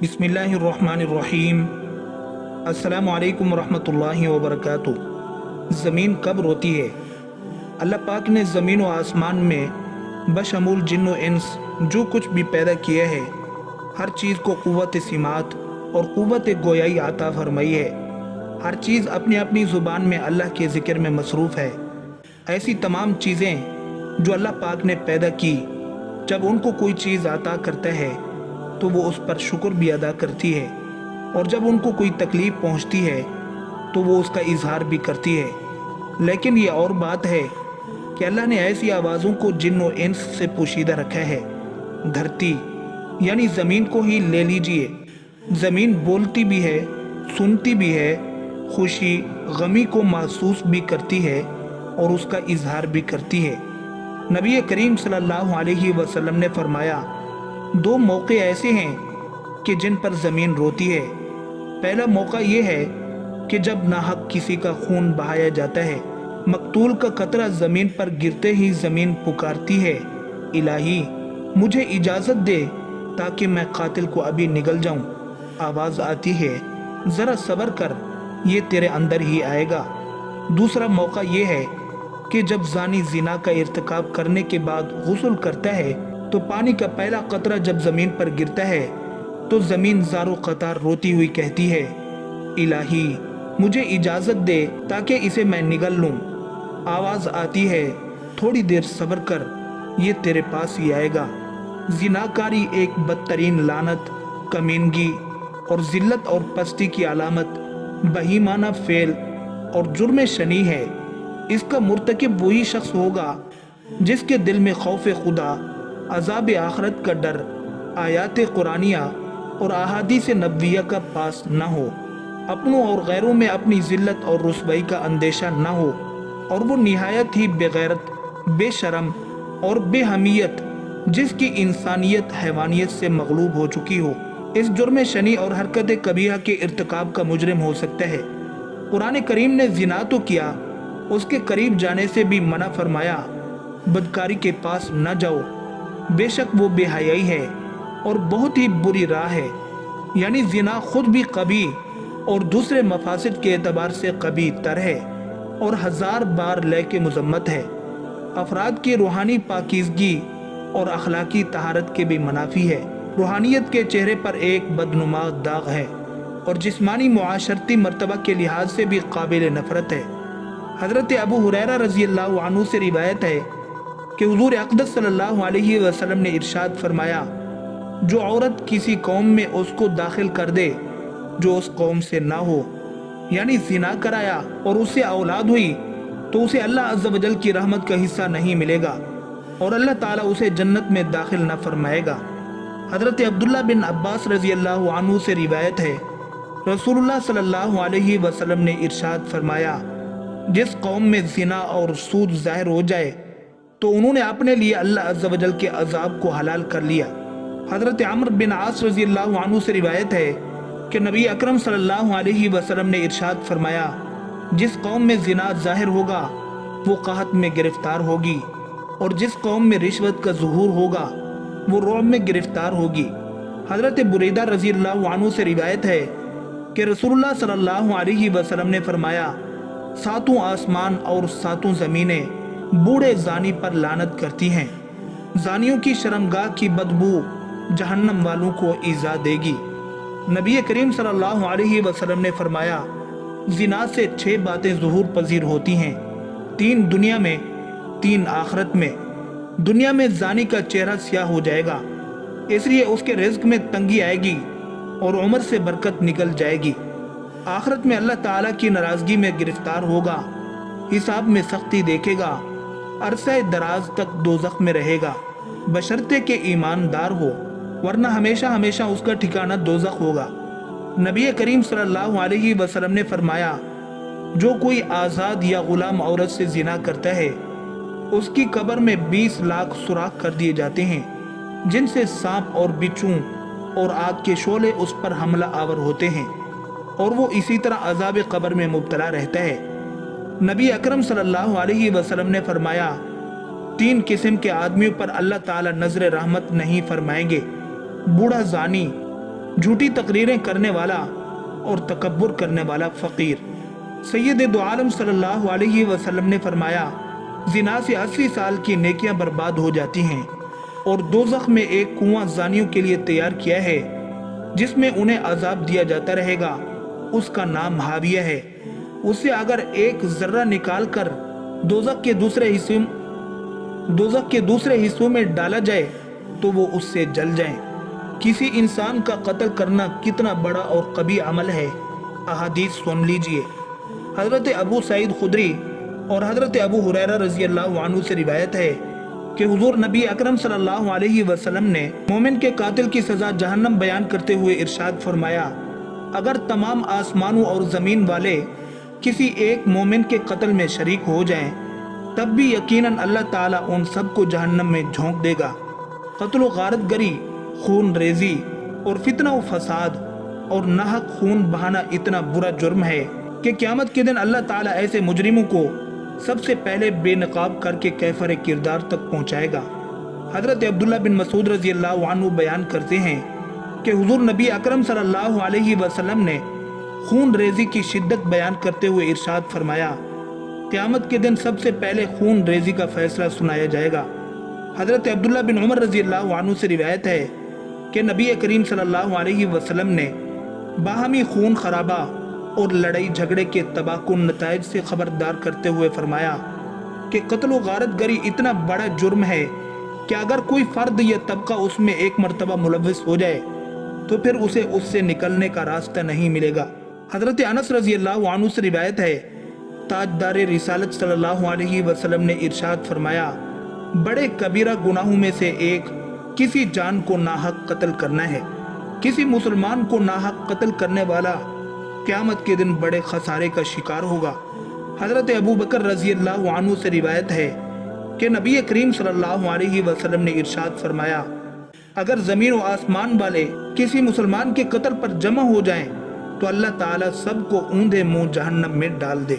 बिस्मिल्लाहिर्रहमानिर्रहीम। अस्सलामु अलैकुम रहमतुल्लाहि व बरकातुहू। ज़मीन कब रोती है? अल्लाह पाक ने ज़मीन व आसमान में बशमूल जिन्न व इंस जो कुछ भी पैदा किया है, हर चीज़ को क़ुव्वत सिमात और क़ुव्वत गोयाई अता फरमाई है। हर चीज़ अपनी अपनी ज़ुबान में अल्लाह के ज़िक्र में मसरूफ़ है। ऐसी तमाम चीज़ें जो अल्लाह पाक ने पैदा की, जब उनको कोई चीज़ अता करता है तो वो उस पर शुक्र भी अदा करती है, और जब उनको कोई तकलीफ़ पहुंचती है तो वो उसका इजहार भी करती है। लेकिन ये और बात है कि अल्लाह ने ऐसी आवाज़ों को जिन्न और इंस से पोशीदा रखा है। धरती यानी ज़मीन को ही ले लीजिए। ज़मीन बोलती भी है, सुनती भी है, खुशी गमी को महसूस भी करती है और उसका इजहार भी करती है। नबी करीम सल्लल्लाहु अलैहि वसल्लम ने फरमाया, दो मौके ऐसे हैं कि जिन पर ज़मीन रोती है। पहला मौका ये है कि जब नाहक किसी का खून बहाया जाता है, मकतूल का कतरा ज़मीन पर गिरते ही ज़मीन पुकारती है, इलाही मुझे इजाज़त दे ताकि मैं कातिल को अभी निगल जाऊं। आवाज़ आती है, ज़रा सब्र कर, ये तेरे अंदर ही आएगा। दूसरा मौका ये है कि जब ज़ानी ज़िना का इर्तिकाब करने के बाद गुस्ल करता है तो पानी का पहला कतरा जब ज़मीन पर गिरता है तो ज़मीन ज़ारो कतार रोती हुई कहती है, इलाही मुझे इजाज़त दे ताकि इसे मैं निगल लूँ। आवाज़ आती है, थोड़ी देर सब्र कर, ये तेरे पास ही आएगा। ज़िनाकारी एक बदतरीन लानत, कमीनगी और ज़िल्लत और पस्ती की अलामत, बहीमाना फेल और जुर्म शनी है। इसका मुर्तकिब वही शख्स होगा जिसके दिल में खौफ खुदा, अज़ाब आखरत का डर, आयात कुरानिया और अहादीस नबविया का पास न हो, अपनों और गैरों में अपनी ज़िल्लत और रुसवाई का अंदेशा न हो, और वो निहायत ही बेगैरत, बेशरम और बेहमियत जिसकी इंसानियत हैवानियत से मगलूब हो चुकी हो, इस जुर्म शनी और हरकत कबीहा के इर्तिकाब का मुजरिम हो सकता है। कुरान करीम ने ज़िना तो किया, उसके करीब जाने से भी मना फरमाया। बदकारी के पास न जाओ, बेशक वो बेहयाई है और बहुत ही बुरी राह है। यानी ज़िना खुद भी कभी और दूसरे मफासिद के एतबार से कभी तर है और हजार बार लेके मुजम्मत है। अफराद की रूहानी पाकीज़गी और अखलाकी तहारत के भी मनाफी है। रूहानियत के चेहरे पर एक बदनुमा दाग है और जिस्मानी मुआशरती मर्तबा के लिहाज से भी काबिल नफरत है। हज़रत अबू हुरैरा रज़ी अल्लाहु अन्हु से रिवायत है कि हुज़ूर अक़दस सल्लल्लाहु अलैहि वसल्लम ने इरशाद फरमाया, जो औरत किसी कौम में उसको दाखिल कर दे जो उस कौम से ना हो, यानी ज़िना कराया और उससे औलाद हुई, तो उसे अल्लाह अज़्ज़ व जल की रहमत का हिस्सा नहीं मिलेगा और अल्लाह ताला उसे जन्नत में दाखिल न फरमाएगा। हज़रत अब्दुल्ला बिन अब्बास रज़ी अल्लाहु अन्हु से रिवायत है, रसूलुल्लाह सल्लल्लाहु अलैहि वसल्लम ने इरशाद फरमाया, जिस कौम में ज़िना और सूद ज़ाहिर हो जाए तो उन्होंने अपने लिए अल्लाह अज़्ज़ व जल के अज़ाब को हलाल कर लिया। हज़रत अम्र बिन आस रज़ी अल्लाहु अन्हु से रिवायत है कि नबी अकरम सल्लल्लाहु अलैहि वसल्लम ने इरशाद फरमाया, जिस कौम में ज़िना ज़ाहिर होगा वो क़हत में गिरफ्तार होगी, और जिस कौम में रिश्वत का ज़ुहूर होगा वो रौब में गिरफ्तार होगी। हज़रत बुरैदा रज़ी अल्लाहु अन्हु से रिवायत है कि रसूलुल्लाह सल्लल्लाहु अलैहि वसल्लम ने फरमाया, सातों आसमान और सातों ज़मीनें बूढ़े ज़ानी पर लानत करती हैं। ज़ानियों की शर्मगाह की बदबू जहन्नम वालों को ईज़ा देगी। नबी करीम सल्लल्लाहु अलैहि वसल्लम ने फरमाया, ज़िना से 6 बातें ज़ुहूर पजीर होती हैं, 3 दुनिया में, 3 आखिरत में। दुनिया में ज़ानी का चेहरा स्याह हो जाएगा, इसलिए उसके रिज़्क में तंगी आएगी और उम्र से बरकत निकल जाएगी। आखिरत में अल्लाह ताला की नाराज़गी में गिरफ्तार होगा, हिसाब में सख्ती देखेगा, अरसे दराज तक दोज़ख में रहेगा, बशर्ते के ईमानदार हो, वरना हमेशा हमेशा उसका ठिकाना दोज़ख होगा। नबी करीम सल्लल्लाहु अलैहि वसल्लम ने फरमाया, जो कोई आज़ाद या गुलाम औरत से ज़िना करता है उसकी कब्र में 20 लाख सुराख कर दिए जाते हैं, जिनसे सांप और बिच्छू और आग के शोले उस पर हमला आवर होते हैं, और वो इसी तरह अज़ाब कब्र में मुब्तला रहता है। नबी अकरम सल्लल्लाहु अलैहि वसल्लम ने फरमाया, 3 किस्म के आदमियों पर अल्लाह ताला नजर रहमत नहीं फरमाएंगे, बूढ़ा ज़ानी, جھوٹی تقریریں کرنے والا اور تکبر کرنے والا فقیر۔ سید دو عالم صلی اللہ علیہ وسلم نے فرمایا، زنا سے 80 سال کی نیکیاں برباد ہو جاتی ہیں، اور دوزخ میں ایک کنواں زانیوں کے لیے تیار کیا ہے جس میں انہیں عذاب دیا جاتا رہے گا، اس کا نام حاویہ ہے۔ اس سے اگر ایک ذرہ نکال کر دوزخ کے دوسرے حصوں میں ڈالا جائے تو وہ اس سے جل جائیں۔ کسی انسان کا قتل کرنا کتنا بڑا اور قبیح عمل ہے، احادیث سن لیجئے۔ حضرت ابو سعید خدری اور حضرت ابو ہریرہ رضی اللہ عنہ سے روایت ہے کہ حضور نبی اکرم صلی اللہ علیہ وسلم نے مومن کے قاتل کی سزا جہنم بیان کرتے ہوئے ارشاد فرمایا، اگر تمام آسمانوں اور زمین والے کسی ایک مومن کے قتل میں شریک ہو جائیں تب بھی یقیناً اللہ تعالیٰ ان سب کو جہنم میں جھونک دے گا۔ قتل و غارت گری، خون ریزی اور فتنہ و فساد اور ناحق خون بہانا اتنا برا جرم ہے کہ قیامت کے دن اللہ تعالیٰ ایسے مجرموں کو سب سے پہلے بے نقاب کر کے کیفر کردار تک پہنچائے گا۔ حضرت عبداللہ بن مسعود رضی اللہ عنہ بیان کرتے ہیں کہ حضور نبی اکرم صلی اللہ علیہ وسلم نے خون ریزی کی شدت بیان کرتے ہوئے ارشاد فرمایا، قیامت کے دن سب سے پہلے خون ریزی کا فیصلہ سنایا جائے گا۔ حضرت عبداللہ بن عمر رضی اللہ عنہ سے روایت ہے کہ نبی کریم صلی اللہ علیہ وسلم نے باہمی خون خرابہ اور لڑائی جھگڑے کے تباہ کن نتائج سے خبردار کرتے ہوئے فرمایا کہ قتل و غارت گری اتنا بڑا جرم ہے کہ اگر کوئی فرد یا طبقہ اس میں ایک مرتبہ ملوث ہو جائے تو پھر اسے اس سے نکلنے کا راستہ نہیں ملے گا۔ حضرت انس رضی اللہ عنہ سے روایت ہے، تاجدار رسالت صلی اللہ علیہ وسلم نے ارشاد فرمایا، بڑے کبیرہ گناہوں میں سے ایک کسی جان کو ناحق قتل کرنا ہے۔ کسی مسلمان کو ناحق قتل کرنے والا قیامت کے دن بڑے خسارے کا شکار ہوگا۔ حضرت ابو بکر رضی اللہ عنہ سے روایت ہے کہ نبی کریم صلی اللہ علیہ وسلم نے ارشاد فرمایا، اگر زمین و آسمان والے کسی مسلمان کے قتل پر جمع ہو جائیں تو اللہ تعالیٰ سب کو اوندھے منہ جہنم میں ڈال دے۔